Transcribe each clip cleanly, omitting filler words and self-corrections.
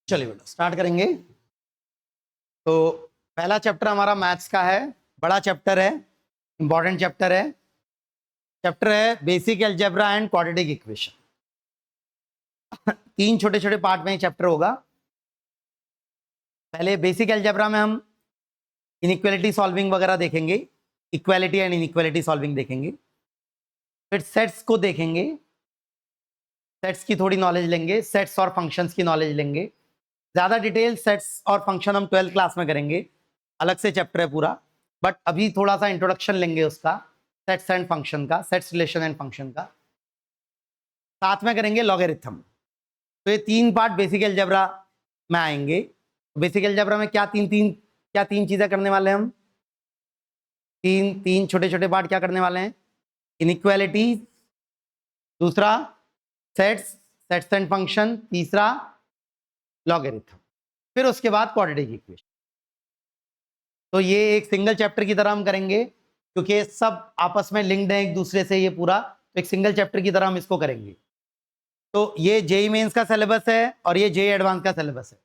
चलिए बेटा स्टार्ट करेंगे। तो पहला चैप्टर हमारा मैथ्स का है, बड़ा चैप्टर है, इंपॉर्टेंट चैप्टर है। चैप्टर है basic algebra and quadratic equation. 3 छोटे छोटे पार्ट में चैप्टर होगा। पहले बेसिक अलजेब्रा में हम इनइक्वालिटी सॉल्विंग वगैरह देखेंगे, इक्वालिटी एंड इनइक्वालिटी सॉल्विंग देखेंगे। फिर सेट्स को देखेंगे, सेट्स की थोड़ी नॉलेज लेंगे, सेट्स और फंक्शंस की नॉलेज लेंगे। ज़्यादा डिटेल सेट्स और फंक्शन हम 12th क्लास में करेंगे, अलग से चैप्टर है पूरा। बट अभी थोड़ा सा इंट्रोडक्शन लेंगे उसका, सेट्स एंड फंक्शन का, सेट्स रिलेशन एंड फंक्शन का। साथ में करेंगे लॉगरिथम। तो ये 3 पार्ट बेसिक अलजेब्रा में आएंगे। बेसिक अलजेब्रा में क्या तीन चीज़ें करने वाले हैं हम? तीन छोटे छोटे पार्ट क्या करने वाले हैं? इनइक्वालिटी, दूसरा सेट्स एंड फंक्शन, तीसरा लॉगरिथम, फिर उसके बाद क्वाड्रेटिक इक्वेशन। तो ये एक सिंगल चैप्टर की तरह हम करेंगे, क्योंकि सब आपस में लिंक्ड है एक दूसरे से। ये पूरा तो एक सिंगल चैप्टर की तरह हम इसको करेंगे। तो ये जेईई मेंस का सिलेबस है और ये जेईई एडवांस का सिलेबस है।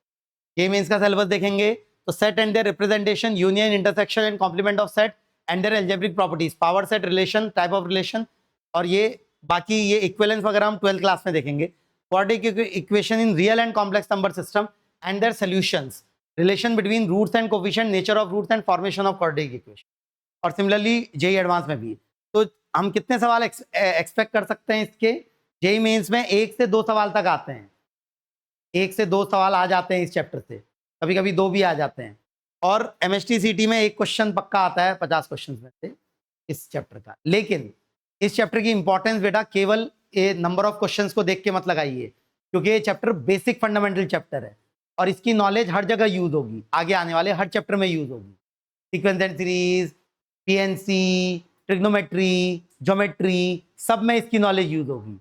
जेईई मेंस का सिलेबस देखेंगे तो set and their representation, union, intersection and complement of set and their algebraic properties, power set, relation, type of relation, और ये बाकी ये इक्विवेलेंस वगैरह हम 12th क्लास में देखेंगे। Quadratic equation in real and complex number system and their solutions, relation between roots and coefficient, nature of roots and formation of quadratic equation. और similarly JEE advance में भी। तो हम कितने सवाल एक्सपेक्ट कर सकते हैं इसके? जेईई मेंस में 1 से 2 सवाल तक आते हैं। 1 से 2 सवाल आ जाते हैं इस चैप्टर से, कभी कभी 2 भी आ जाते हैं। और MST/CT में 1 क्वेश्चन पक्का आता है 50 क्वेश्चन में से इस चैप्टर का। लेकिन इस चैप्टर की इंपॉर्टेंस बेटा केवल ये नंबर ऑफ क्वेश्चंस को देख के मत लगाइए, क्योंकि ये चैप्टर बेसिक फंडामेंटल चैप्टर है और इसकी नॉलेज हर जगह यूज होगी, आगे आने वाले हर चैप्टर में यूज होगी। Sequence and series, PNC, trigonometry, geometry, सब में इसकी नॉलेज यूज होगी।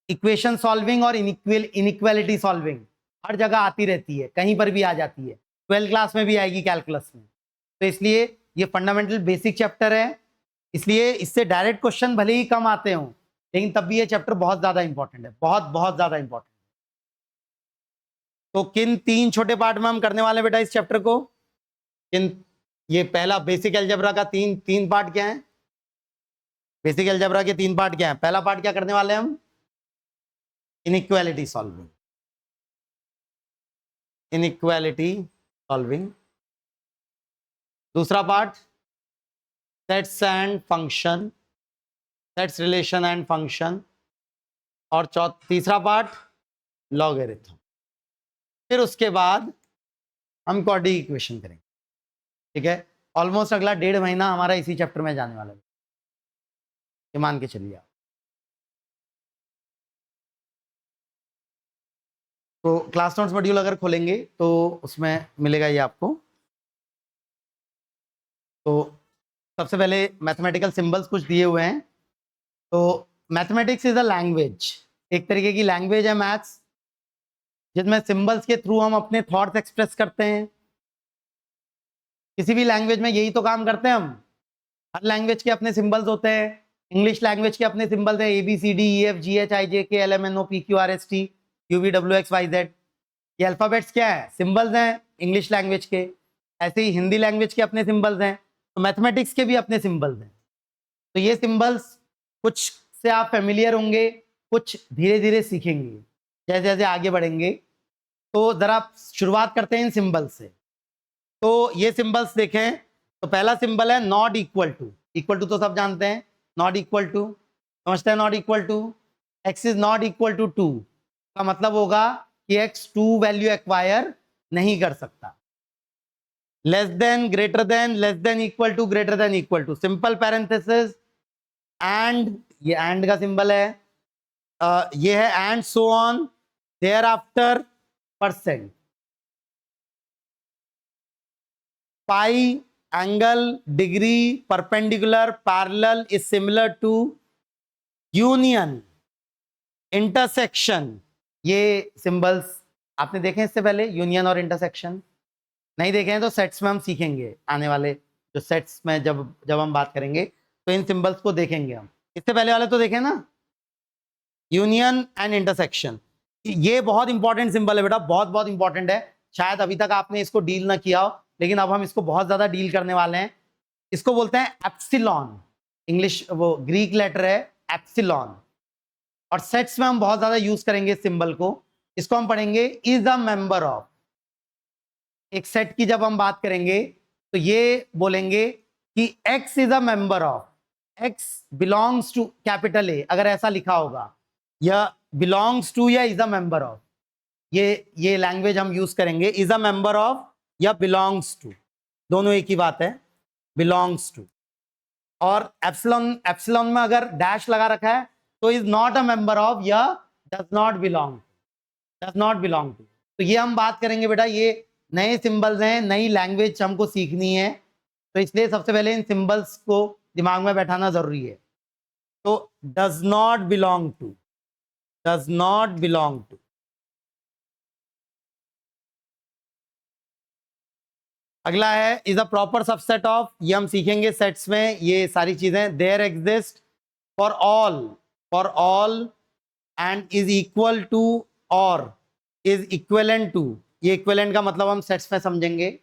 इक्वेशन सॉल्विंग और इनइक्वालिटी सॉल्विंग हर जगह आती रहती है, कहीं पर भी आ जाती है, 12th क्लास में भी आएगी, कैलकुलस में। तो इसलिए ये फंडामेंटल बेसिक चैप्टर है, इसलिए इससे डायरेक्ट क्वेश्चन भले ही कम आते हों, लेकिन तब भी ये चैप्टर बहुत ज्यादा इंपॉर्टेंट है, बहुत बहुत ज्यादा इंपॉर्टेंट है। तो किन 3 छोटे पार्ट में हम करने वाले बेटा इस चैप्टर को? ये पहला बेसिक अलजेब्रा का तीन पार्ट क्या है? बेसिक अलजेब्रा के 3 पार्ट क्या है? पहला पार्ट क्या करने वाले हैं हम? Inequality solving, inequality solving. दूसरा part sets and function, sets relation and function. और तीसरा पार्ट लॉगरिथम। फिर उसके बाद हम क्वाड्रेटिक इक्वेशन करेंगे। ठीक है, ऑलमोस्ट अगला 1.5 महीना हमारा इसी चैप्टर में जाने वाला है, ये मान के चलिए आप। तो क्लास नोट्स मॉड्यूल अगर खोलेंगे तो उसमें मिलेगा ये आपको। तो सबसे पहले मैथमेटिकल सिंबल्स कुछ दिए हुए हैं। तो मैथमेटिक्स इज अ लैंग्वेज, एक तरीके की लैंग्वेज है मैथ्स, जिसमें सिंबल्स के थ्रू हम अपने थॉट्स एक्सप्रेस करते हैं। किसी भी लैंग्वेज में यही तो काम करते हैं हम। हर लैंग्वेज के अपने सिंबल्स होते हैं। इंग्लिश लैंग्वेज के अपने सिंबल्स हैं ABCDEFGHIJKLMNOPQRST UVWXYZ। ये अल्फाबेट्स क्या है? सिंबल्स हैं इंग्लिश लैंग्वेज के। ऐसे ही हिंदी लैंग्वेज के अपने सिंबल्स हैं, तो मैथमेटिक्स के भी अपने सिंबल्स हैं। तो ये सिंबल्स कुछ से आप फेमिलियर होंगे, कुछ धीरे धीरे सीखेंगे जैसे जैसे आगे बढ़ेंगे। तो जरा शुरुआत करते हैं इन सिंबल से। तो ये सिंबल्स देखें, तो पहला सिंबल है not equal to. Equal to तो सब जानते हैं, नॉट इक्वल टू समझते हैं। Not equal to, x is not equal to 2 का मतलब होगा कि x 2 वैल्यू एक्वायर नहीं कर सकता। Less than, greater than, less than, equal to, greater than, equal to, simple parenthesis, and, ये एंड का सिंबल है, ये है and so on, thereafter, percent. Pi, angle, degree, perpendicular, parallel is similar to, union, intersection. ये symbols आपने देखे इससे पहले, यूनियन और इंटरसेक्शन? नहीं देखे हैं तो सेट्स में हम सीखेंगे, आने वाले जो सेट्स में जब हम बात करेंगे तो इन सिंबल्स को देखेंगे हम। इससे पहले वाले तो देखें ना, यूनियन एंड इंटरसेक्शन। ये बहुत इंपॉर्टेंट सिंबल है बेटा, बहुत बहुत इंपॉर्टेंट है। शायद अभी तक आपने इसको डील ना किया हो, लेकिन अब हम इसको बहुत ज्यादा डील करने वाले हैं। इसको बोलते हैं एप्सिलॉन, इंग्लिश वो ग्रीक लेटर है एप्सिलॉन, और सेट्स में हम बहुत ज्यादा यूज करेंगे इस सिंबल को। इसको हम पढ़ेंगे इज अ मेंबर ऑफ। एक सेट की जब हम बात करेंगे तो ये बोलेंगे कि x is a member of, x belongs to capital A, अगर ऐसा लिखा होगा, या बिलोंग्स टू या इज अ मेंबर ऑफ, ये लैंग्वेज हम यूज करेंगे। इज अ मेंबर ऑफ या बिलोंग्स टू, दोनों एक ही बात है, बिलोंग्स टू। और एप्सिलॉन, एप्सिलॉन में अगर डैश लगा रखा है तो is not a member of या does not belong, does not belong to. तो ये हम बात करेंगे बेटा, ये नए सिंबल्स हैं, नई लैंग्वेज हमको सीखनी है, तो इसलिए सबसे पहले इन सिंबल्स को दिमाग में बैठाना जरूरी है। तो does not belong to, does not belong to. अगला है is a proper subset of, ये हम सीखेंगे सेट्स में ये सारी चीजें। There exist for all and is equal to और इज इक्विवेलेंट टू, ये इक्विवेलेंट का मतलब हम सेट्स में समझेंगे।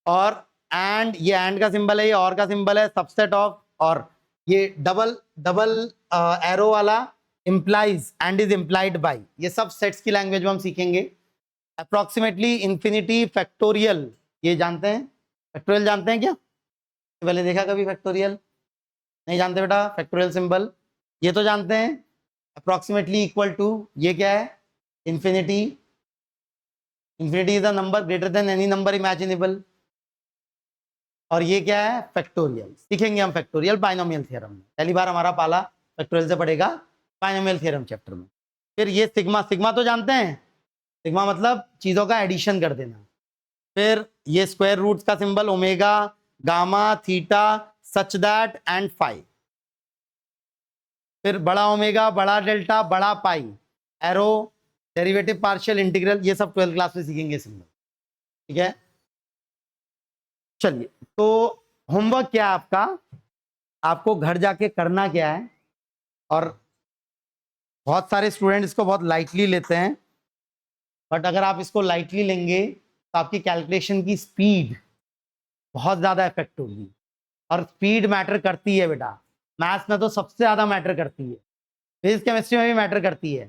और एंड, ये एंड का सिंबल है, ये और का सिंबल है, सबसेट ऑफ, और ये डबल डबल एरो वाला implies and is implied by, ये सब सेट्स की लैंग्वेज में हम सीखेंगे। अप्रोक्सीमेटली, इंफिनिटी, फैक्टोरियल, ये जानते हैं? फैक्टोरियल जानते हैं क्या? पहले देखा कभी फैक्टोरियल? नहीं जानते बेटा फैक्टोरियल सिंबल? ये तो जानते हैं, अप्रोक्सीमेटली इक्वल टू, ये क्या है? Infinity, infinity is a number greater than any number imaginable. और ये क्या है? फैक्टोरियल। सीखेंगे हम फैक्टोरियल बाइनोमियल थ्योरम में, पहली बार हमारा पाला फैक्टोरियल से पड़ेगा बाइनोमियल थ्योरम चैप्टर में। फिर ये सिग्मा, सिग्मा तो जानते हैं, सिग्मा मतलब चीजों का एडिशन कर देना। फिर ये स्क्वायर रूट्स का symbol, omega, gamma, theta, such that and phi. फिर बड़ा ओमेगा, बड़ा डेल्टा, बड़ा pi, arrow, derivative, partial, integral, ये सब 12th क्लास में सीखेंगे सिंबल। ठीक है, चलिए तो होमवर्क क्या है आपका, आपको घर जाके करना क्या है, और बहुत सारे स्टूडेंट इसको बहुत लाइटली लेते हैं, बट अगर आप इसको लाइटली लेंगे तो आपकी कैलकुलेशन की स्पीड बहुत ज़्यादा इफेक्ट होगी। और स्पीड मैटर करती है बेटा, मैथ्स में तो सबसे ज़्यादा मैटर करती है, फिजिक्स केमिस्ट्री में भी मैटर करती है,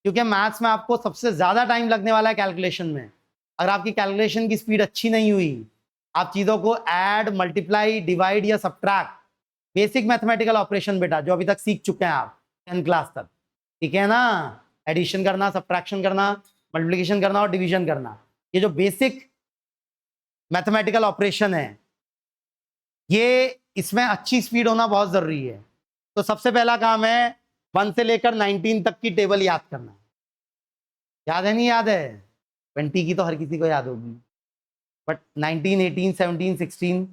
क्योंकि मैथ्स में आपको सबसे ज़्यादा टाइम लगने वाला है कैलकुलेशन में। अगर आपकी कैलकुलेशन की स्पीड अच्छी नहीं हुई, आप चीज़ों को ऐड, मल्टीप्लाई, डिवाइड या सब्ट्रैक्ट, बेसिक मैथमेटिकल ऑपरेशन बेटा जो अभी तक सीख चुके हैं आप 10th क्लास तक, ठीक है ना, एडिशन करना, सब्ट्रैक्शन करना, मल्टीप्लिकेशन करना और डिवीजन करना, ये जो बेसिक मैथमेटिकल ऑपरेशन है, ये इसमें अच्छी स्पीड होना बहुत जरूरी है। तो सबसे पहला काम है 1 से लेकर 19 तक की टेबल याद करना। याद है? नहीं याद है? 20 की तो हर किसी को याद होगी, बट 19, 18, 17, 16,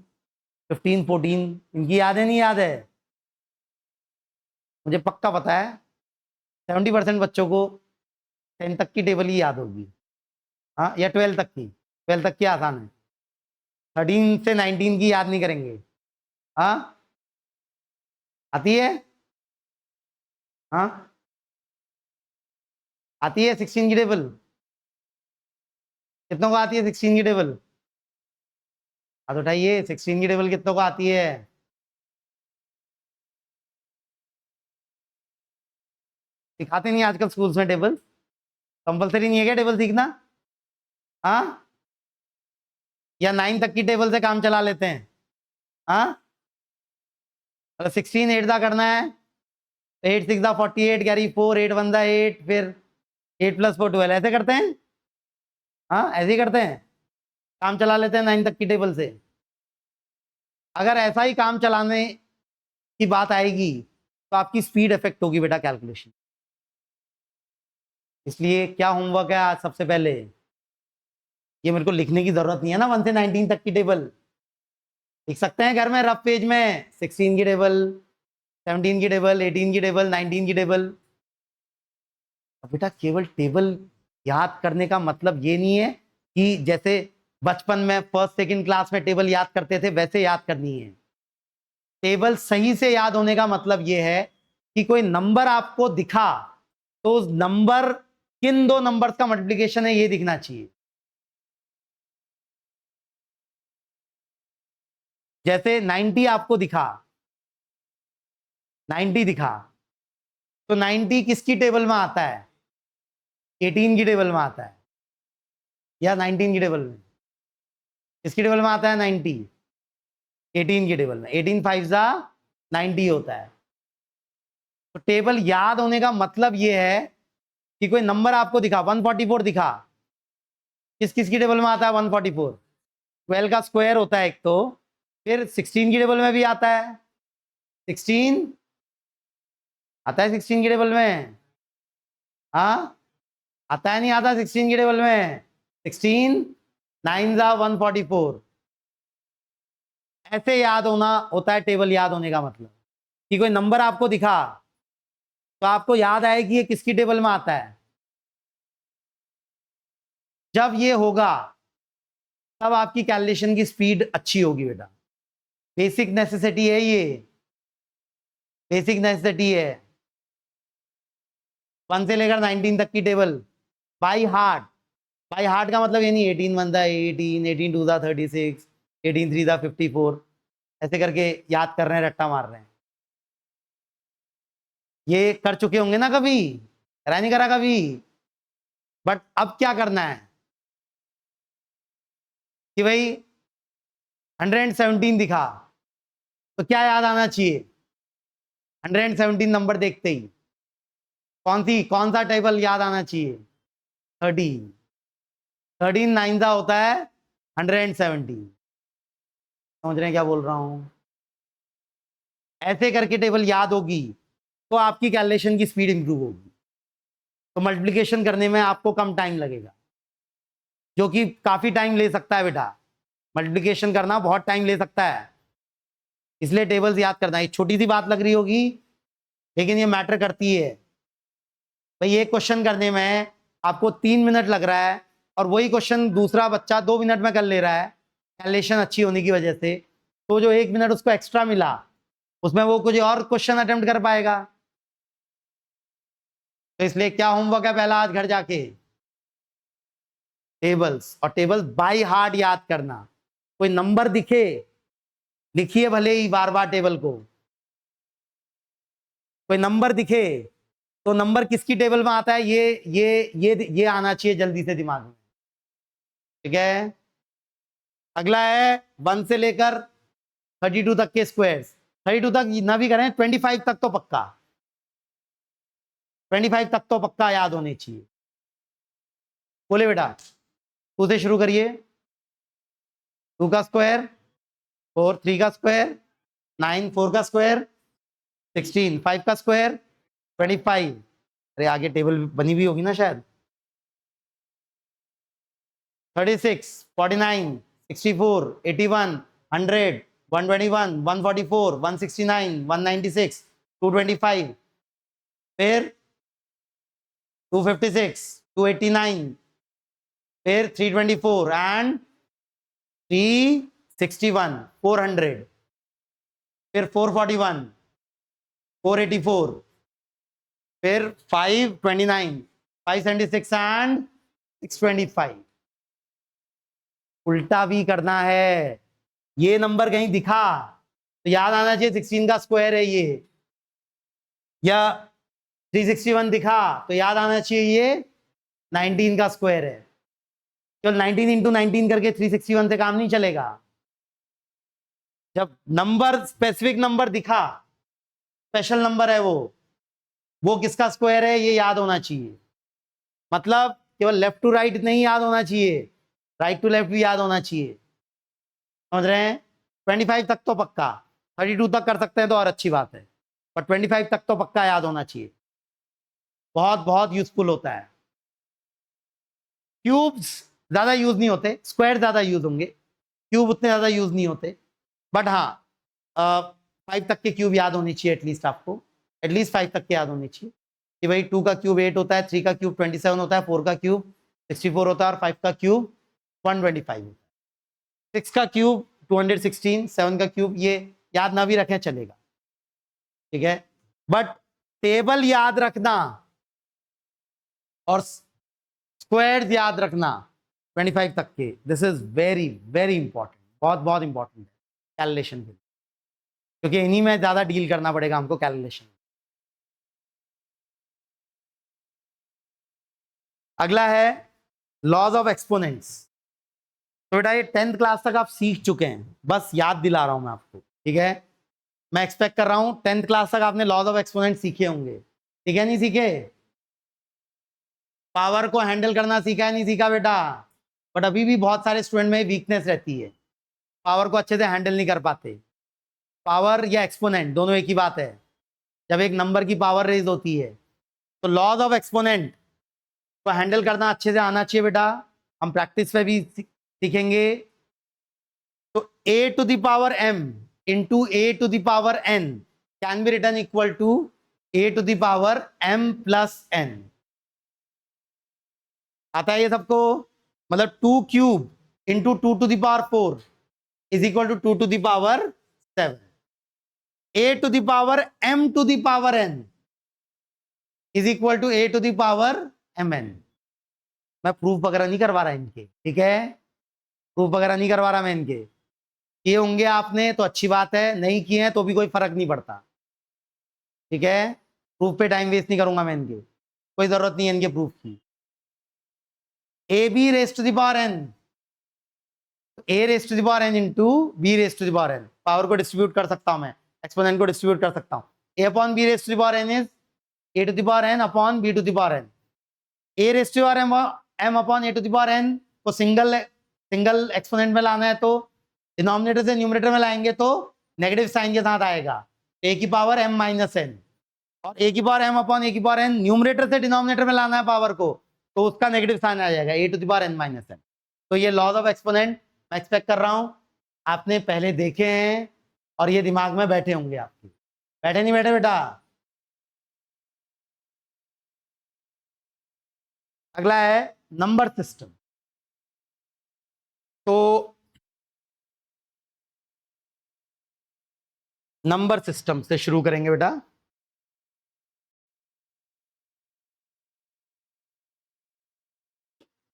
15, 14 इनकी याद है? नहीं याद है? मुझे पक्का पता है 70% बच्चों को 10 तक की टेबल ही याद होगी, हाँ, या 12 तक की। 12 तक की आसान है, 13 से 19 की याद नहीं करेंगे। हाँ, आती है? हाँ, आती है 16 की टेबल? कितनों को आती है 16 की टेबल? हाथ उठाइए, 16 की टेबल कितनों को आती है? सिखाते नहीं आजकल स्कूल्स में टेबल? कंपलसरी नहीं है क्या टेबल सीखना? हाँ, या 9 तक की टेबल से काम चला लेते हैं? हाँ, मतलब 16 8 दा करना है, 8 6 दा 48, कैरी 4, 8 1 दा 8, फिर 8 + 4 12, ऐसे करते हैं? हाँ, ऐसे ही करते हैं, काम चला लेते हैं 9 तक की टेबल से। अगर ऐसा ही काम चलाने की बात आएगी तो आपकी स्पीड इफेक्ट होगी बेटा कैलकुलेशन। इसलिए क्या होमवर्क है आज? सबसे पहले ये मेरे को लिखने की जरूरत नहीं है ना, 1 से 19 तक की टेबल लिख सकते हैं घर में रफ पेज में, 16 की टेबल, 17 की टेबल, 18 की टेबल, 19 की टेबल। अब बेटा केवल टेबल याद करने का मतलब ये नहीं है कि जैसे बचपन में फर्स्ट सेकंड क्लास में टेबल याद करते थे वैसे याद करनी है। टेबल सही से याद होने का मतलब ये है कि कोई नंबर आपको दिखा तो उस नंबर किन दो नंबर्स का मल्टीप्लिकेशन है ये दिखना चाहिए। जैसे 90 आपको दिखा, 90 दिखा, तो 90 किसकी टेबल में आता है? 18 की टेबल में आता है या 19 की टेबल में? किसकी टेबल में आता है 90? 18 की टेबल में। 18 5 जा 90 होता है। तो टेबल याद होने का मतलब ये है कि कोई नंबर आपको दिखा, 144 दिखा, किस किस की टेबल में आता है 144? 12 का स्क्वायर होता है एक, तो फिर 16 की टेबल में भी आता है। 16 आता है 16 की टेबल में? हाँ आता है, नहीं आता 16 की टेबल में? 16 9 जा 144। ऐसे याद होना होता है टेबल याद होने का मतलब, कि कोई नंबर आपको दिखा तो आपको याद आए कि ये किसकी टेबल में आता है। जब ये होगा तब आपकी कैलकुलेशन की स्पीड अच्छी होगी बेटा। बेसिक नेसेसिटी है ये, बेसिक नेसेसिटी है। 1 से लेकर 19 तक की table by heart. By heart का मतलब ये नहीं 18 1 18, 18 2 36, 18 3 54, ऐसे करके याद कर रहे हैं, रट्टा मार रहे हैं। ये कर चुके होंगे ना कभी, करा नहीं करा कभी? बट अब क्या करना है कि भाई 117 दिखा तो क्या याद आना चाहिए? 117 नंबर देखते ही कौन सा टेबल याद आना चाहिए? 13। 13 9 का होता है 117। समझ रहे हैं क्या बोल रहा हूं? ऐसे करके टेबल याद होगी तो आपकी कैलकुलेशन की स्पीड इंप्रूव होगी। तो मल्टीप्लिकेशन करने में आपको कम टाइम लगेगा, जो कि काफी टाइम ले सकता है बेटा। मल्टीप्लिकेशन करना बहुत टाइम ले सकता है, इसलिए टेबल्स याद करना। एक छोटी सी बात लग रही होगी लेकिन ये मैटर करती है भाई। एक क्वेश्चन करने में आपको 3 मिनट लग रहा है और वही क्वेश्चन दूसरा बच्चा 2 मिनट में कर ले रहा है, कैलकुलेशन अच्छी होने की वजह से। तो जो 1 मिनट उसको एक्स्ट्रा मिला उसमें वो कुछ और क्वेश्चन अटेम्प्ट कर पाएगा। तो इसलिए क्या होमवर्क है पहला आज घर जाके? टेबल्स, और टेबल्स बाय हार्ट याद करना। कोई नंबर दिखे, लिखिए भले ही बार बार टेबल को। कोई नंबर दिखे तो नंबर किसकी टेबल में आता है ये आना चाहिए जल्दी से दिमाग में। ठीक है, अगला है 1 से लेकर 32 तक के स्क्वायर्स। 32 तक ना भी करें, 25 तक तो पक्का, 25 तक तो पक्का याद होने चाहिए। बोले बेटा, 2 से शुरू करिए। 2 का स्क्वायर 4, 3 का स्क्वायर 9, 4 का स्क्वायर 16, 5 का स्क्वायर 25। अरे आगे टेबल बनी हुई होगी ना शायद। 36, 49, 64, 81, 100, 121, 144, 169, 196, 225, फिर 256, 289, फिर 324 एंड 361, 400, फिर 441, 484, फिर 529, 576 एंड 625। उल्टा भी करना है। ये नंबर कहीं दिखा तो याद आना चाहिए 16 का स्क्वायर है ये, या 361 दिखा तो याद आना चाहिए ये 19 का स्क्वायर है। केवल 19 इंटू 19 करके 361 से काम नहीं चलेगा। जब नंबर स्पेसिफिक नंबर दिखा, स्पेशल नंबर है वो किसका स्क्वायर है ये याद होना चाहिए। मतलब केवल लेफ्ट टू राइट नहीं याद होना चाहिए, राइट टू लेफ्ट भी याद होना चाहिए। समझ रहे हैं? 25 तक तो पक्का, 32 तक कर सकते हैं तो और अच्छी बात है, पर 25 तक तो पक्का याद होना चाहिए। बहुत बहुत यूजफुल होता है। क्यूब्स ज्यादा यूज नहीं होते, स्क्वायर ज्यादा यूज होंगे, क्यूब उतने ज्यादा यूज नहीं होते। बट हाँ 5 तक के क्यूब याद होनी चाहिए एटलीस्ट आपको, एटलीस्ट 5 तक के याद होनी चाहिए कि भाई 2 का क्यूब 8 होता है, 3 का क्यूब 27 होता है, 4 का क्यूब 64 होता है और 5 का क्यूब 125 होता है, 6 का क्यूब 216, 7 का क्यूब, ये याद ना भी रखें चलेगा। ठीक है, बट टेबल याद रखना और स्क्वायर्स याद रखना 25 तक के, this is very very important, बहुत बहुत इंपॉर्टेंट है कैलकुलेशन के लिए, क्योंकि इन्हीं में ज्यादा डील करना पड़ेगा हमको कैलकुलेशन। अगला है लॉज ऑफ एक्सपोनेंट्स। तो बेटा ये 10th क्लास तक आप सीख चुके हैं, बस याद दिला रहा हूं मैं आपको, ठीक है। मैं एक्सपेक्ट कर रहा हूं 10th क्लास तक आपने लॉज ऑफ एक्सपोनेंट सीखे होंगे, ठीक है, नहीं सीखे? पावर को हैंडल करना सीखा है, नहीं सीखा बेटा? बट अभी भी बहुत सारे स्टूडेंट में वीकनेस रहती है, पावर को अच्छे से हैंडल नहीं कर पाते। पावर या एक्सपोनेंट दोनों एक ही बात है। जब एक नंबर की पावर रेज होती है तो लॉज ऑफ एक्सपोनेंट को हैंडल करना अच्छे से आना चाहिए बेटा, हम प्रैक्टिस पे भी सीखेंगे। तो a to the power m into a to the power n can be written equal to a to the power m plus n। आता है ये सबको? मतलब 2 cube into 2 to the power 4 is equal to 2 to the power 7। a to the power m to the power n is equal to a to the power mn। मैं proof वगैरह नहीं करवा रहा इनके, ठीक है, प्रूफ वगैरह नहीं करवा रहा मैं इनके। किए होंगे आपने तो अच्छी बात है, नहीं किए हैं तो भी कोई फर्क नहीं पड़ता, ठीक है। प्रूफ पे टाइम वेस्ट नहीं करूंगा मैं इनके, कोई जरूरत नहीं है इनके प्रूफ की। A B raise to the power n, A raise to the power n into B raise to the power n, power को डिस्ट्रीब्यूट कर सकता हूं मैं, एक्सपोनेंट को डिस्ट्रीब्यूट कर सकता हूं। A upon B raise to the power n is A to the power n upon B to the power n। A raise to the power m upon A to the power n को single exponent में लाना है तो denominator से numerator में लाएंगे तो negative sign के साथ आएगा, ए की पावर m माइनस n, और ए की पावर m अपॉन ए की पावर n न्यूमरेटर से डिनोमिनेटर में लाना है पावर को तो उसका नेगेटिव साइन आ जाएगा, A to the power n minus n। तो ये लॉज ऑफ एक्सपोनेंट मैं एक्सपेक्ट कर रहा हूं आपने पहले देखे हैं और ये दिमाग में बैठे होंगे आपके, बैठे नहीं बैठे बेटा? अगला है नंबर सिस्टम। तो नंबर सिस्टम से शुरू करेंगे बेटा।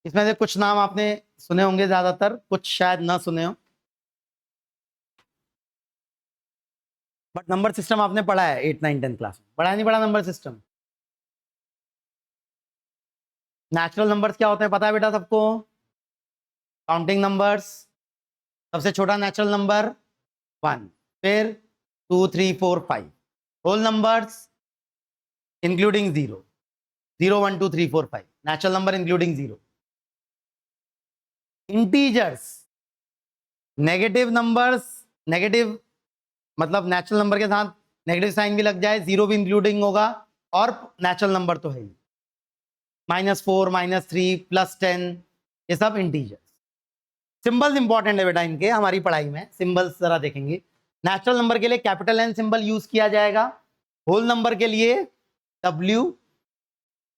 इसमें से कुछ नाम आपने सुने होंगे, ज्यादातर कुछ शायद ना सुने हो, बट नंबर सिस्टम आपने पढ़ा है 8, 9, 10 क्लास में, पढ़ा नहीं पढ़ा नंबर सिस्टम? नेचुरल नंबर्स क्या होते हैं पता है बेटा सबको? काउंटिंग नंबर्स, सबसे छोटा नेचुरल नंबर 1, फिर 2, 3, 4, 5, whole numbers including 0, 0, 1, 2, 3, 4, 5, natural number including 0। Integers, negative numbers, negative मतलब नेचुरल नंबर के साथ नेगेटिव साइन भी लग जाए, 0 भी इंक्लूडिंग होगा, और नेचुरल नंबर तो है ही, -4, -3, +10, ये सब इंटीजर्स। सिंबल्स इंपॉर्टेंट है बेटा इनके, हमारी पढ़ाई में सिंबल्स जरा देखेंगे। नेचुरल नंबर के लिए कैपिटल N सिंबल यूज किया जाएगा, होल नंबर के लिए W।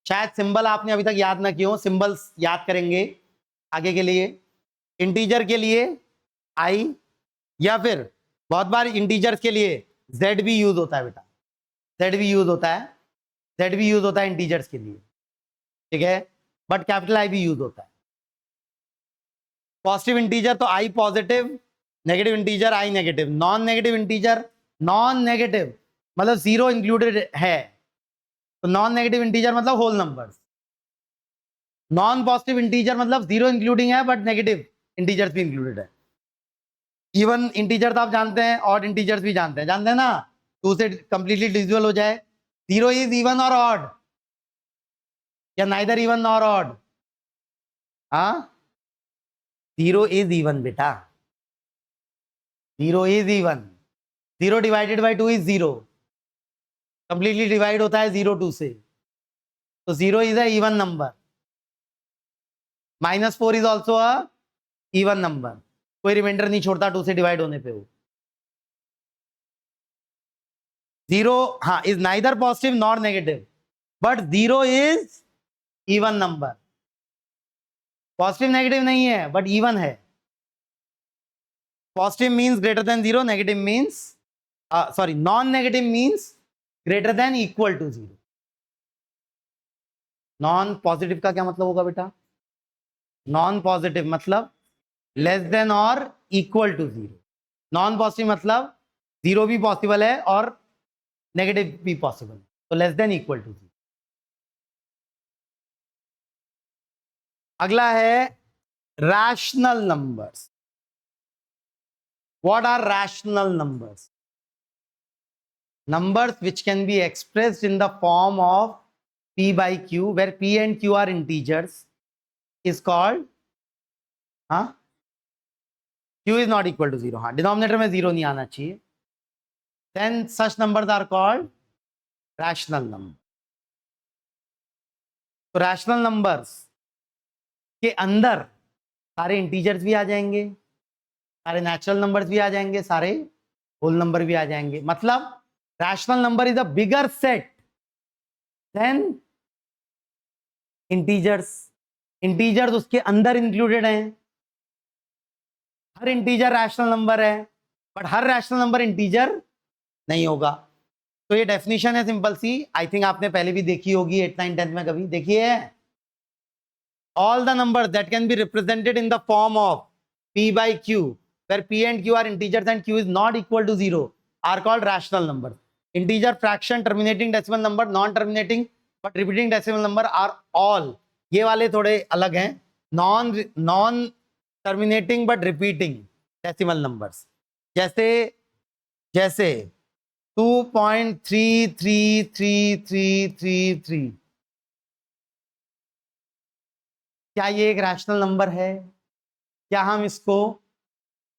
शायद सिंबल आपने अभी तक याद ना किए हो, सिंबल्स याद करेंगे आगे के लिए। इंटीजर के लिए I, या फिर बहुत बार इंटीजर्स के लिए Z भी यूज होता है बेटा, Z भी यूज होता है, Z भी यूज होता है इंटीजर्स के लिए, ठीक है, बट कैपिटल I भी यूज होता है। पॉजिटिव इंटीजर तो I positive, negative integer I negative. Non negative integer, non negative मतलब 0 इंक्लूडेड है तो नॉन नेगेटिव इंटीजर मतलब whole numbers. Non positive integer मतलब 0 इंक्लूडिंग है बट नेगेटिव इंटीजर्स भी इंक्लूडेड है। इवन इंटीजर तो आप जानते हैं, ऑड इंटीजर्स भी जानते हैं ना, 2 से कंप्लीटली डिविजिबल हो जाए। 0 इज इवन और ऑड, या नाइदर इवन नॉर ऑड? हाँ, 0 इज इवन बेटा, 0 is even. 0 divided by 2 is 0, completely divide होता है 0 2 से, तो 0 is a even number. -4 is also a even number, कोई रिमाइंडर नहीं छोड़ता 2 से डिवाइड होने पे वो। 0 हाँ is neither positive nor negative, but 0 is even number. Positive negative नहीं है बट इवन है। Positive means greater than 0, negative means sorry non negative means greater than equal to 0। Non positive का क्या मतलब होगा बेटा? नॉन पॉजिटिव मतलब less than और equal to zero, non positive मतलब जीरो भी पॉसिबल है और नेगेटिव भी पॉसिबल है, तो less than equal to zero. अगला है rational numbers. What are rational numbers? Numbers which can be expressed in the form of p by q, where p and q are integers, is called q is not equal to zero, denominator में zero नहीं आना चाहिए, then such numbers are called rational number. तो rational numbers के अंदर सारे integers भी आ जाएंगे, सारे नेचुरल नंबर्स भी आ जाएंगे, सारे होल नंबर भी आ जाएंगे। मतलब rational number is a bigger set than integers. Integers उसके अंदर इंक्लूडेड हैं। हर इंटीजर रैशनल नंबर है, बट हर रैशनल नंबर इंटीजर नहीं होगा। तो ये डेफिनेशन है सिंपल सी, आई थिंक आपने पहले भी देखी होगी 8, 9, 10 में कभी देखी है। All the numbers that can be represented in the form of p by q, where p and q are integers and q is not equal to zero, are called rational numbers. Integer, fraction, terminating decimal number, non terminating but repeating decimal number are all, ये वाले थोड़े अलग हैं, non terminating but repeating decimal numbers, जैसे जैसे 2.33333, क्या ये एक रैशनल नंबर है? क्या हम इसको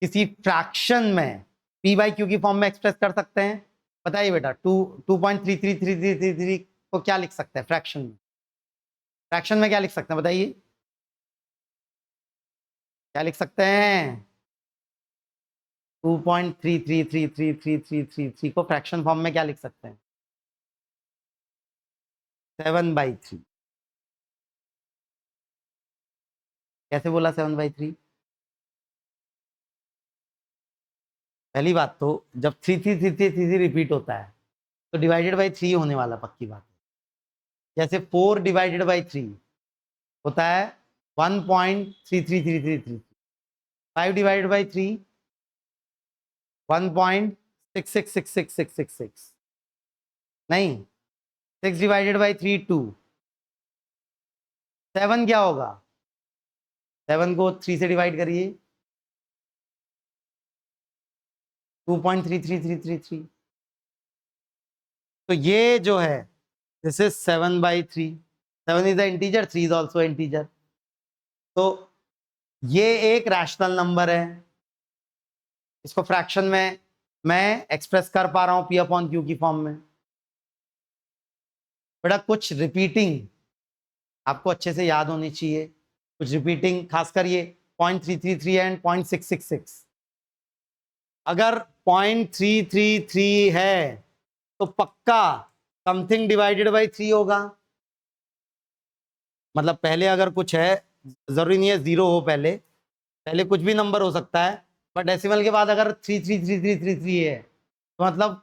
किसी फ्रैक्शन में p बाई क्यू की फॉर्म में एक्सप्रेस कर सकते हैं? बताइए बेटा, 2.33333 को क्या लिख सकते हैं फ्रैक्शन में? फ्रैक्शन में क्या लिख सकते हैं बताइए, क्या लिख सकते हैं? 2.3333333 को फ्रैक्शन फॉर्म में क्या लिख सकते हैं? 7/3। कैसे बोला 7/3? पहली बात तो जब 3 रिपीट होता है तो डिवाइडेड बाई 3 होने वाला, पक्की बात है। जैसे 4 डिवाइडेड बाई 3 होता है 1.33333, 5 डिवाइडेड बाई 3 1.666666, नहीं 6 डिवाइडेड बाई 3 2, 7 क्या होगा? 7 को 3 से डिवाइड करिए, 2.33333। तो ये जो है this is 7/3। 7 is the integer, 3 is also integer. तो ये एक रैशनल नंबर है, इसको फ्रैक्शन में मैं एक्सप्रेस कर पा रहा हूं p अपॉन क्यू की फॉर्म में। बेटा कुछ रिपीटिंग आपको अच्छे से याद होनी चाहिए, कुछ रिपीटिंग, खासकर ये 0.333 एंड 0.666। अगर 0.333 है तो पक्का समथिंग डिवाइडेड बाई 3 होगा। मतलब पहले अगर कुछ है, जरूरी नहीं है जीरो हो, पहले पहले कुछ भी नंबर हो सकता है, बट डेसिमल के बाद अगर 33333 है तो मतलब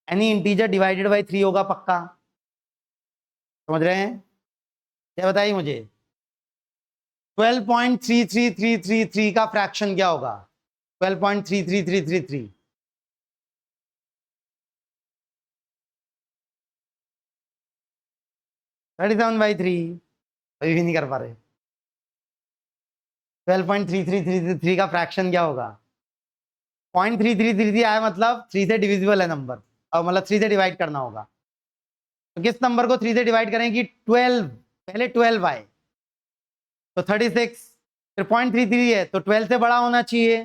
एनी इंटीजर डिवाइडेड बाई 3 होगा पक्का। समझ रहे हैं? क्या बताइए मुझे, 12.33333 का फ्रैक्शन क्या होगा? 12.33333 37/3। अभी भी नहीं कर पा रहे। 12.33333 का फ्रैक्शन क्या होगा? 0.3333 आया मतलब 3 से डिविजिबल है नंबर, और मतलब 3 से डिवाइड करना होगा। तो किस नंबर को 3 से डिवाइड करेंगे? 12, पहले 12 आए तो 36, फिर 0.33 है तो 12 से बड़ा होना चाहिए।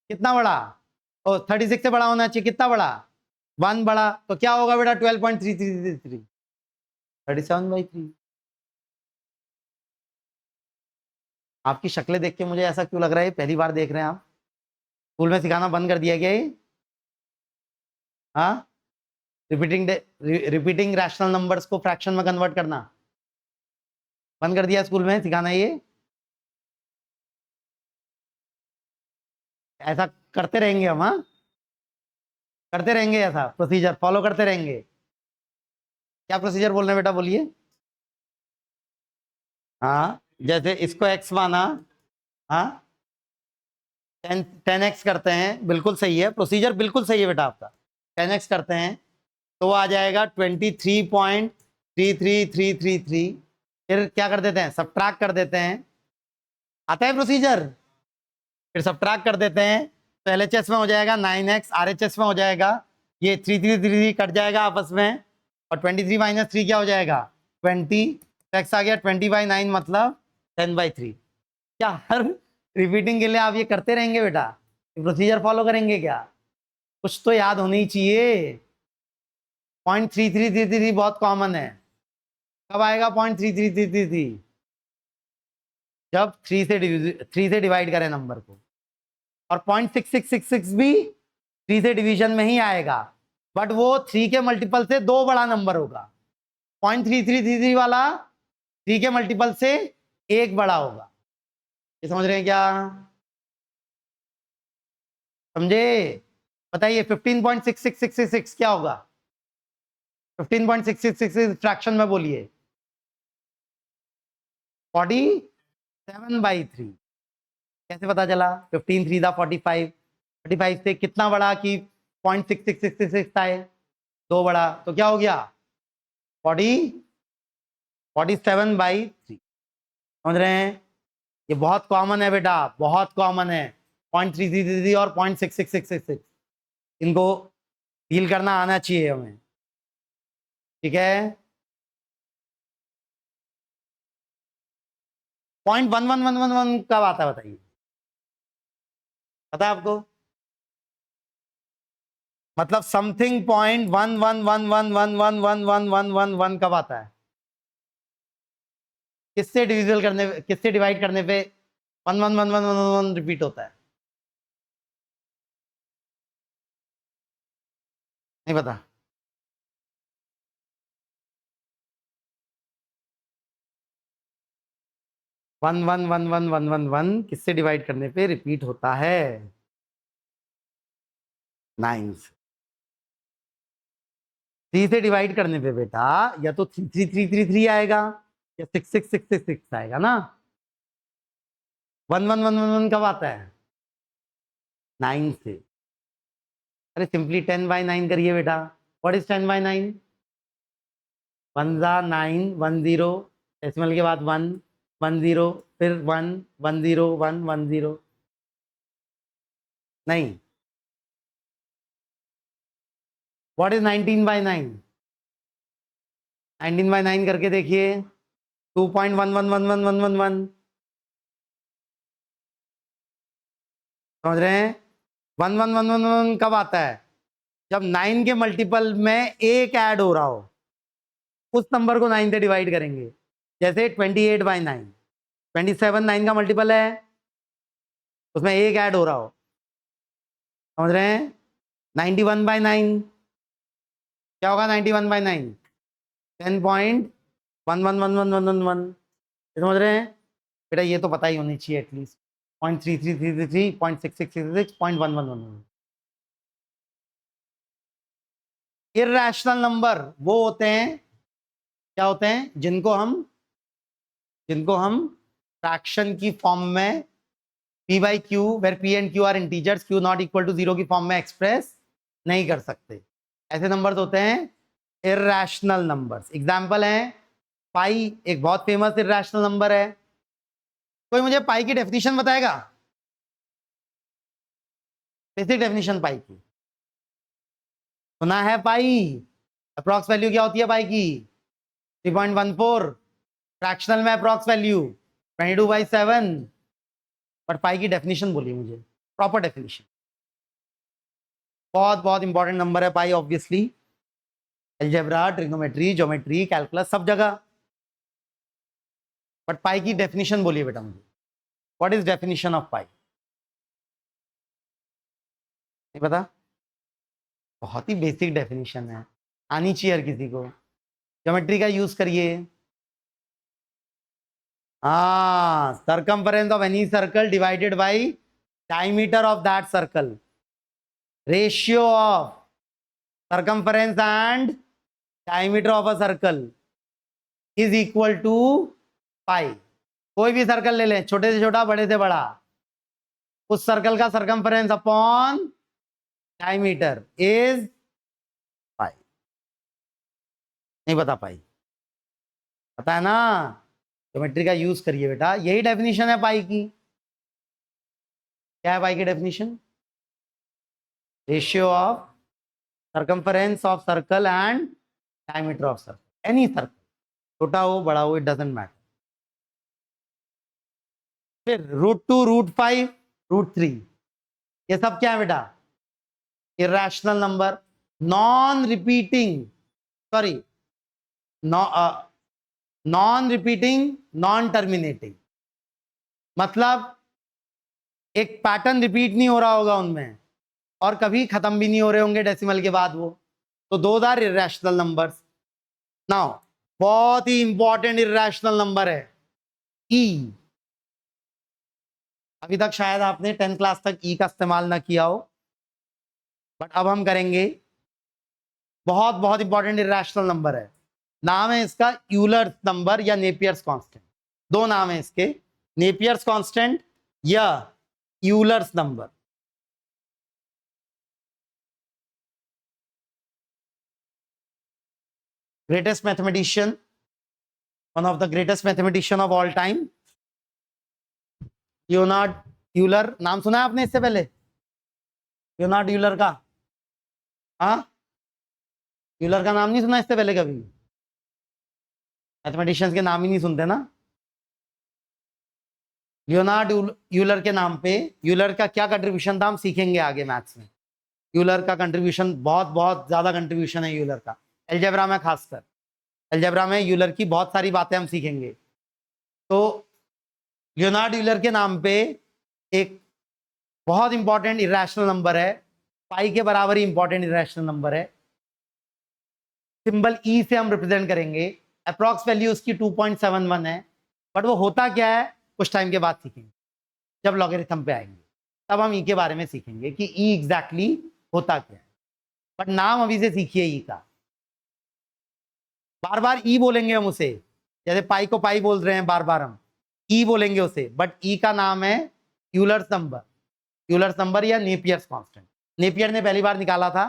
कितना बड़ा? ओ 36 से बड़ा होना चाहिए, कितना बड़ा? 1 बड़ा। तो क्या होगा बेटा 12.3333? 37/3। आपकी शक्लें देख के मुझे ऐसा क्यों लग रहा है पहली बार देख रहे हैं आप? स्कूल में सिखाना बंद कर दिया गया ये? हाँ, रिपीटिंग रैशनल नंबर्स को फ्रैक्शन में कन्वर्ट करना बंद कर दिया स्कूल में सिखाना ये? ऐसा करते रहेंगे हम? हाँ, करते रहेंगे, ऐसा प्रोसीजर फॉलो करते रहेंगे। क्या प्रोसीजर बोल रहे हैं बेटा, बोलिए। हाँ, जैसे इसको x माना, हाँ 10x करते हैं, बिल्कुल सही है, प्रोसीजर बिल्कुल सही है बेटा आपका। 10x करते हैं तो आ जाएगा 23.33333। फिर क्या कर देते हैं, सब्ट्रैक्ट कर देते हैं, आता है प्रोसीजर, फिर सब्ट्रैक्ट कर देते हैं तो LHS में हो जाएगा 9x, RHS में हो जाएगा ये 3 कट जाएगा आपस में, और 23 माइनस 3 क्या हो जाएगा 20, x आ गया 20/9 मतलब 10/3। क्या हर रिपीटिंग के लिए आप ये करते रहेंगे बेटा, प्रोसीजर फॉलो करेंगे क्या? कुछ तो याद होनी चाहिए। 0.3333 बहुत कॉमन है, कब आएगा 0.3333? जब 3 से डिवाइड करें नंबर को, और 0.6666 भी 3 से डिवीजन में ही आएगा, बट वो 3 के मल्टीपल से 2 बड़ा नंबर होगा। 0.3333 वाला 3 के मल्टीपल से 1 बड़ा होगा। ये समझ रहे हैं क्या? समझे? बताइए 15.6666 क्या होगा? 15.6666 फ्रैक्शन में बोलिए। 47/3। कैसे पता चला? 15 3 था 45, 45 से कितना बड़ा कि 0.6666 था, 2 बड़ा, तो क्या हो गया 47/3। समझ रहे हैं? ये बहुत कॉमन है बेटा, बहुत कॉमन है। 0.3333 और 0.6666 इनको डील करना आना चाहिए हमें, ठीक है? 0.1111 कब आता है बताइए, पता है आपको? मतलब समथिंग 0.1111111111 कब आता है? किससे डिविजल करने, किससे डिवाइड करने पे 1 रिपीट होता है? नहीं पता? वन किससे डिवाइड करने पे रिपीट होता है? 9 से। 3 से डिवाइड करने पे बेटा या तो 33333 आएगा या 66666 आएगा ना। 1111 कब आता है? 9 से। अरे सिंपली 10/9 करिए बेटा। What is 10/9? 1 9 1 0, डेसिमल के बाद 1 1 0, फिर 1 1 0 1 1 0। नहीं, व्हाट इज 19/9? 19/9 करके देखिए, 2.111111। समझ रहे हैं? 1111 कब आता है? जब 9 के मल्टीपल में एक ऐड हो रहा हो, उस नंबर को 9 से डिवाइड करेंगे। जैसे 28/9, 27 9 का मल्टीपल है, उसमें एक ऐड हो रहा हो। समझ रहे हैं? 91/9 क्या होगा? 91/9 10.111111। समझ रहे हैं बेटा? ये तो पता ही होनी चाहिए एटलीस्ट। 0.3333, 0.6666, 0.1111। इर्रेशनल नंबर वो होते हैं, क्या होते हैं, जिनको हम फ्रैक्शन की फॉर्म में p/q, where p and q are integers, q not equal to 0 की फॉर्म में एक्सप्रेस नहीं कर सकते। ऐसे नंबर्स होते हैं इर्रेशनल नंबर्स। एग्जांपल है पाई, एक बहुत फेमस इर्रेशनल नंबर है। कोई मुझे पाई की डेफिनेशन बताएगा? बेसिक डेफिनेशन पाई की सुना है? पाई अप्रॉक्स वैल्यू क्या होती है पाई की? 3.14। फ्रैक्शनल में अप्रॉक्स वैल्यू 22/7। बट पाई की डेफिनेशन बोलिए मुझे, प्रॉपर डेफिनेशन। बहुत बहुत इंपॉर्टेंट नंबर है pi, obviously algebra, trigonometry, geometry, calculus, सब जगह। बट पाई की डेफिनेशन बोलिए बेटा मुझे, what is definition of pi? नहीं पता? बहुत ही बेसिक डेफिनेशन है, आनी चाहिए हर किसी को। ज्योमेट्री का यूज करिए। हाँ, circumference of any circle divided by diameter of that circle, ratio of circumference and diameter of a circle is equal to pi। कोई भी सर्कल ले लें, छोटे से छोटा बड़े से बड़ा, उस सर्कल का circumference upon diameter is pi. नहीं बता पाई? पता है ना, ज्योमेट्री का यूज करिए बेटा, यही डेफिनेशन है पाई की। क्या है पाई की definition? Ratio of circumference of circle and diameter of circle, any circle, छोटा हो बड़ा हो, इट डजंट मैटर। फिर √2, √5, √3, ये सब क्या है बेटा? Irrational number, non repeating, sorry non repeating, non terminating, मतलब एक पैटर्न रिपीट नहीं हो रहा होगा उनमें और कभी खत्म भी नहीं हो रहे होंगे डेसिमल के बाद वो, तो दो आर इरेशनल नंबर्स। नाउ बहुत ही इंपॉर्टेंट इरेशनल नंबर है ई। अभी तक शायद आपने 10th क्लास तक ई का इस्तेमाल ना किया हो, बट अब हम करेंगे। बहुत बहुत इंपॉर्टेंट इरेशनल नंबर है, नाम है इसका यूलर नंबर या नेपियर्स कांस्टेंट। दो नाम है इसके, नेपियर्स कांस्टेंट या Euler's number. Greatest mathematician, one of the greatest mathematician of all time, Leonard Euler. नाम सुना है आपने इससे पहले लियोनार्ड यूलर का? हाँ, यूलर का नाम नहीं सुना इससे पहले कभी? मैथमेटिशियंस के नाम ही नहीं सुनते ना। लियोनार्ड यूलर के नाम पे, यूलर का क्या कंट्रीब्यूशन था हम सीखेंगे आगे मैथ्स में। यूलर का कंट्रीब्यूशन बहुत बहुत ज्यादा कंट्रीब्यूशन है यूलर का, अलजेब्रा में, खासकर अलजेब्रा में यूलर की बहुत सारी बातें हम सीखेंगे। तो लियोनार्ड यूलर के नाम पे एक बहुत इंपॉर्टेंट इरेशनल नंबर है, पाई के बराबर ही इंपॉर्टेंट इरेशनल नंबर है, सिंबल ई से हम रिप्रेजेंट करेंगे। अप्रॉक्स वैल्यू उसकी 2.71 है, बट वो होता क्या है कुछ टाइम के बाद सीखेंगे, जब लॉगरिथम पे आएंगे तब हम ई के बारे में सीखेंगे कि ई एग्जैक्टली होता क्या है। बट नाम अभी से सीखिए ई का, बार बार ई बोलेंगे हम उसे, जैसे पाई को पाई बोल रहे हैं बार बार हम ई बोलेंगे उसे, बट ई का नाम है यूलर्स नंबर, यूलर्स नंबर या नेपियर्स कांस्टेंट। नेपियर ने पहली बार निकाला था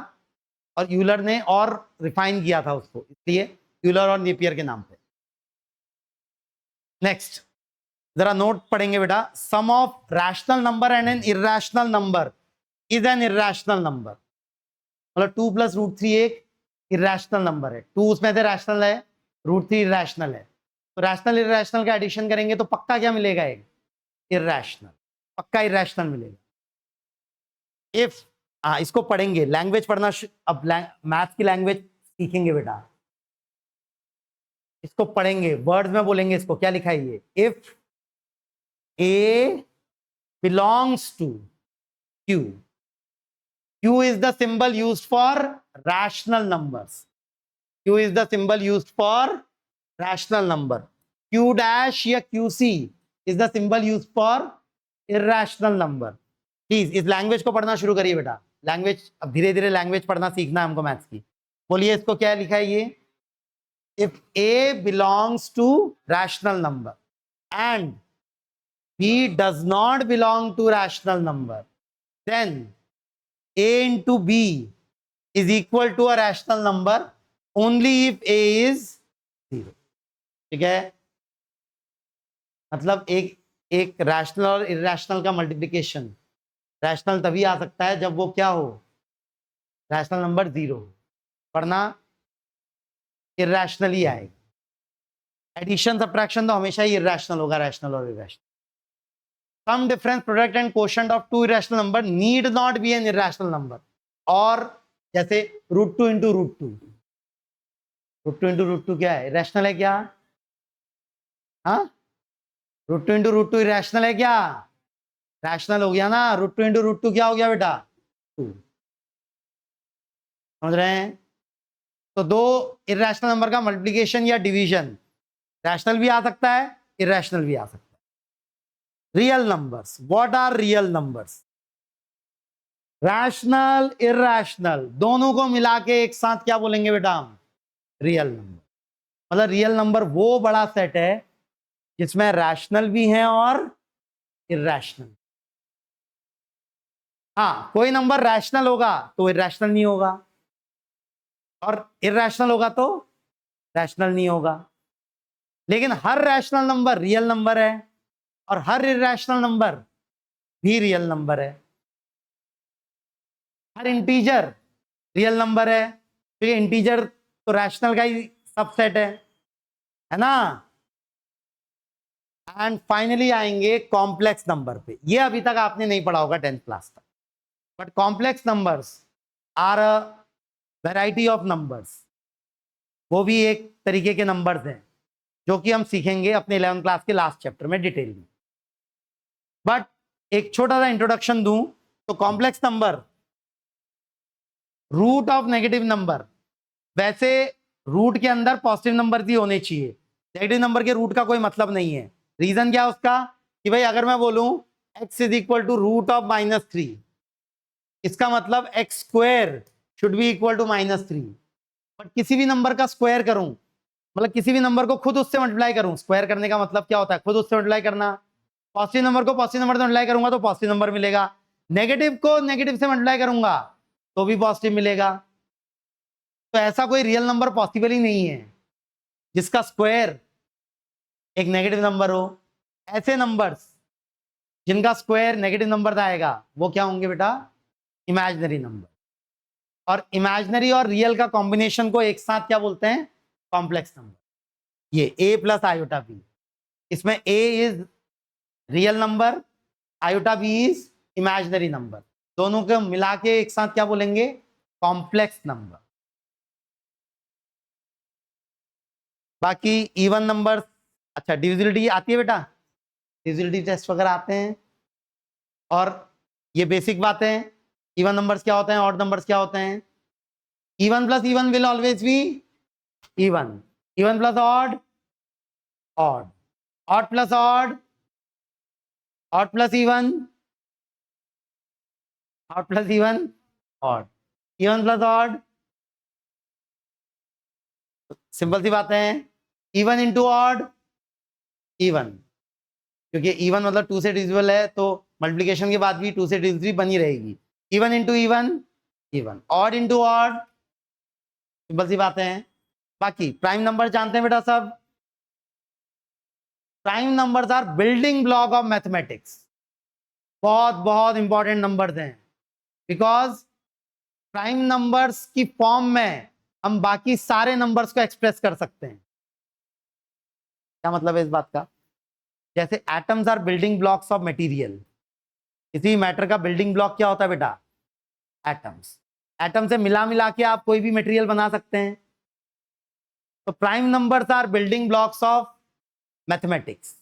और यूलर ने और रिफाइन किया था उसको, इसलिए यूलर और नेपियर के नाम पे। नेक्स्ट जरा नोट पढ़ेंगे बेटा, sum of rational number and an irrational number is an irrational number. मतलब 2 + √3 एक इरेशनल नंबर है, 2 उसमें से रैशनल है, √3 इरेशनल है, तो रैशनल इरेशनल का एडिशन करेंगे तो पक्का क्या मिलेगा? एक इरेशनल, पक्का इरेशनल मिलेगा। इफ इसको पढ़ेंगे, लैंग्वेज पढ़ना, अब मैथ्स की लैंग्वेज सीखेंगे बेटा, इसको पढ़ेंगे, वर्ड्स में बोलेंगे इसको। क्या लिखा है ये? If A belongs to Q, Q is the symbol used for rational numbers. Q is the symbol used for rational number. Q dash या QC is the symbol used for irrational number. Please इस language को पढ़ना शुरू करिए बेटा, language अब धीरे धीरे लैंग्वेज पढ़ना सीखना है हमको मैथ्स की। बोलिए इसको क्या लिखा है ये? If A belongs to rational number and B does not belong to rational number, then A into B is equal to a rational number only if A is 0। ठीक है, मतलब एक रैशनल और इरेशनल का मल्टीप्लिकेशन रैशनल तभी आ सकता है जब वो क्या हो? रैशनल नंबर 0 हो, वरना इरेशनल ही आएगा। एडिशन सब्ट्रैक्शन तो हमेशा ही इरेशनल होगा, रैशनल और irrational. Sum difference product and quotient of two irrational number need not be an irrational number. और जैसे √2 इंटू √2, √2 इंटू √2 क्या है? रैशनल है क्या? हाँ, √2 इंटू √2 रैशनल है क्या? रैशनल हो गया ना। √2 इंटू √2 क्या हो गया बेटा? 2। समझ रहे हैं? तो दो इरेशनल नंबर का मल्टीप्लिकेशन या डिवीजन रैशनल भी आ सकता है, इरेशनल भी आ सकता है। Real numbers, what are real numbers? Rational irrational दोनों को मिला के एक साथ क्या बोलेंगे बेटा हम? Real number. मतलब रियल नंबर वो बड़ा सेट है जिसमें रैशनल भी हैं और इरैशनल। हाँ, कोई नंबर रैशनल होगा तो इरैशनल नहीं होगा, और इरैशनल होगा तो रैशनल नहीं होगा। लेकिन हर रैशनल नंबर रियल नंबर है और हर इरैशनल नंबर भी रियल नंबर है। हर इंटीजर रियल नंबर है, क्योंकि इंटीजर तो रैशनल का ही सबसेट है ना। एंड फाइनली आएंगे कॉम्प्लेक्स नंबर पे। ये अभी तक आपने नहीं पढ़ा होगा 10th क्लास तक, but complex numbers are a variety of numbers. वो भी एक तरीके के नंबर्स हैं जो कि हम सीखेंगे अपने 11th क्लास के लास्ट चैप्टर में डिटेल में। बट एक छोटा सा इंट्रोडक्शन दूं तो complex number root of negative number. वैसे रूट के अंदर पॉजिटिव नंबर भी होने चाहिए, नेगेटिव नंबर के रूट का कोई मतलब नहीं है। रीजन क्या है उसका कि भाई अगर मैं बोलूं x is equal to root of -3, इसका मतलब x square should be equal to -3। But किसी भी नंबर का स्क्वायर करूं, मतलब किसी भी नंबर को खुद उससे मल्टीप्लाई करूं, स्क्वायर करने का मतलब क्या होता है, खुद उससे मल्टीप्लाई करना। पॉजिटिव नंबर को पॉजिटिव नंबर से मल्टीप्लाई करूंगा तो पॉजिटिव नंबर मिलेगा, नेगेटिव को नेगेटिव से मल्टीप्लाई करूंगा तो भी पॉजिटिव मिलेगा। तो ऐसा कोई रियल नंबर पॉसिबल ही नहीं है जिसका स्क्वायर एक नेगेटिव नंबर हो। ऐसे नंबर्स जिनका स्क्वायर नेगेटिव नंबर आएगा वो क्या होंगे बेटा, इमेजिनरी नंबर। और इमेजिनरी और रियल का कॉम्बिनेशन को एक साथ क्या बोलते हैं, कॉम्प्लेक्स नंबर। ये a प्लस आयोटा b, इसमें a is real number, iota b is imaginary number, दोनों को मिला के एक साथ क्या बोलेंगे, कॉम्प्लेक्स नंबर। बाकी इवन नंबर, अच्छा डिविजिबिलिटी आती है बेटा, डिविजिबिलिटी टेस्ट वगैरह आते हैं, और ये बेसिक बातें हैं। इवन नंबर्स क्या होते हैं, ऑड नंबर्स क्या होते हैं। Even plus even will always be even, even plus odd odd, odd plus odd, odd plus even, odd plus even odd, even plus odd. Simple सी बातें हैं। इवन इंटू ऑड इवन, क्योंकि even मतलब 2 से divisible है तो multiplication के बाद भी 2 से डिविजिबल बनी रहेगी। Even into even even, odd into odd, simple सी बातें हैं। बाकी प्राइम नंबर जानते हैं बेटा सब, prime numbers are building block of mathematics. बहुत बहुत इंपॉर्टेंट नंबर्स हैं, बिकॉज प्राइम नंबर्स की फॉर्म में हम बाकी सारे नंबर्स को एक्सप्रेस कर सकते हैं। क्या मतलब है इस बात का, जैसे atoms are building blocks of material, किसी मैटर का बिल्डिंग ब्लॉक क्या होता है बेटा, एटम्स। एटम से मिला मिला के आप कोई भी मटेरियल बना सकते हैं। तो prime numbers are building blocks of mathematics,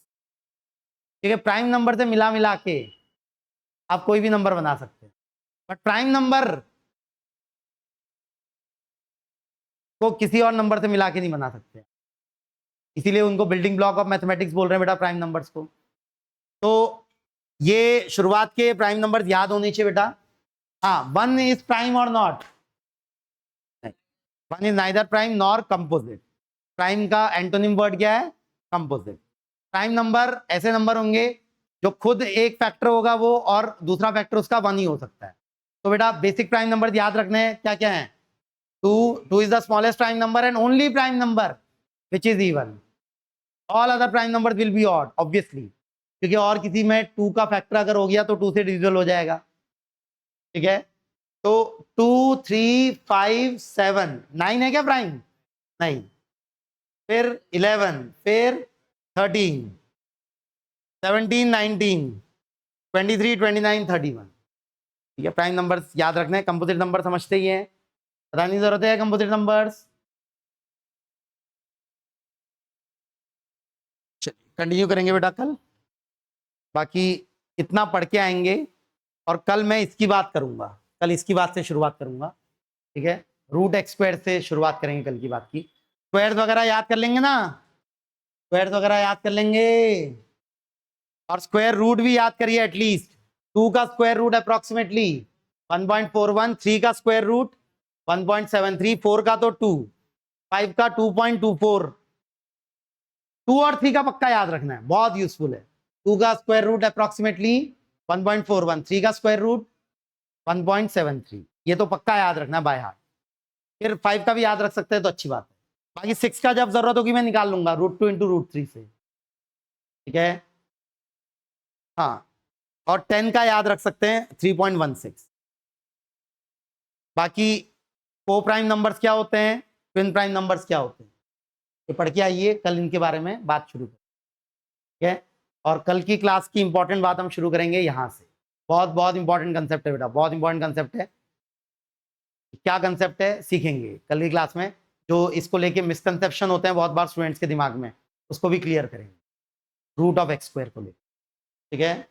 ठीक है। प्राइम नंबर से मिला मिला के आप कोई भी नंबर बना सकते हैं, बट प्राइम नंबर को किसी और नंबर से मिला के नहीं बना सकते, इसीलिए उनको बिल्डिंग ब्लॉक ऑफ मैथमेटिक्स बोल रहे हैं बेटा प्राइम नंबर्स को। तो ये शुरुआत के प्राइम नंबर याद होने चाहिए बेटा। हाँ, 1 इज प्राइम और not, 1 is neither prime nor composite. Prime का एंटोनिम वर्ड क्या है, कंपोजिट। प्राइम नंबर ऐसे नंबर होंगे जो खुद एक फैक्टर होगा वो, और दूसरा फैक्टर उसका 1 ही हो सकता है। तो बेटा बेसिक प्राइम नंबर याद रखने हैं, क्या क्या है, 2 is the smallest prime number and only prime number which is even. All other prime number will be odd obviously, क्योंकि और किसी में 2 का फैक्टर अगर हो गया तो 2 से डिविजिबल हो जाएगा, ठीक है। तो 2 3 5 7 9 है क्या प्राइम, नहीं। फिर 11, फिर 13, 17 19 23 29 31, ठीक है। प्राइम नंबर्स याद रखने हैं, कंपोजिट नंबर समझते ही हैं, बताने की जरूरत है कंपोजिट नंबर्स। कंटिन्यू करेंगे बेटा कल, बाकी इतना पढ़ के आएंगे, और कल मैं इसकी बात करूंगा, कल इसकी बात से शुरुआत करूंगा, ठीक है। रूट एक्स स्क्वायर से शुरुआत करेंगे कल की बात की। स्क्वायर्स वगैरह याद कर लेंगे ना, स्क्वायर्स वगैरह याद कर लेंगे, और स्क्वायर रूट भी याद करिए एटलीस्ट। 2 का स्क्वायर रूट अप्रोक्सीमेटली 1.41, 3 का स्क्वायर रूट 1.73, 4 का तो 2, 5 का 2.24, 2 और 3 का पक्का याद रखना है, बहुत यूजफुल है। 2 का स्क्वायर रूट अप्रोक्सीमेटली 1.41, 3 का स्क्वायर रूट 1.73, ये तो पक्का याद रखना है बाय हार्ट। फिर 5 का भी याद रख सकते हैं तो अच्छी बात है। बाकी 6 का जब जरूरत होगी मैं निकाल लूंगा √2 × √3 से, ठीक है। हाँ, और 10 का याद रख सकते हैं 3.16। बाकी को प्राइम नंबर्स क्या होते हैं, ट्विन प्राइम नंबर्स क्या होते हैं, ये पढ़ के आइए, कल इनके बारे में बात शुरू करें, ठीक है। और कल की क्लास की इंपॉर्टेंट बात हम शुरू करेंगे यहाँ से। बहुत बहुत इंपॉर्टेंट कंसेप्ट है बेटा, बहुत इंपॉर्टेंट कंसेप्ट है। क्या कंसेप्ट है सीखेंगे कल की क्लास में। जो इसको लेके मिसकंसेप्शन होते हैं बहुत बार स्टूडेंट्स के दिमाग में, उसको भी क्लियर करेंगे, √(x²) को लेकर, ठीक है।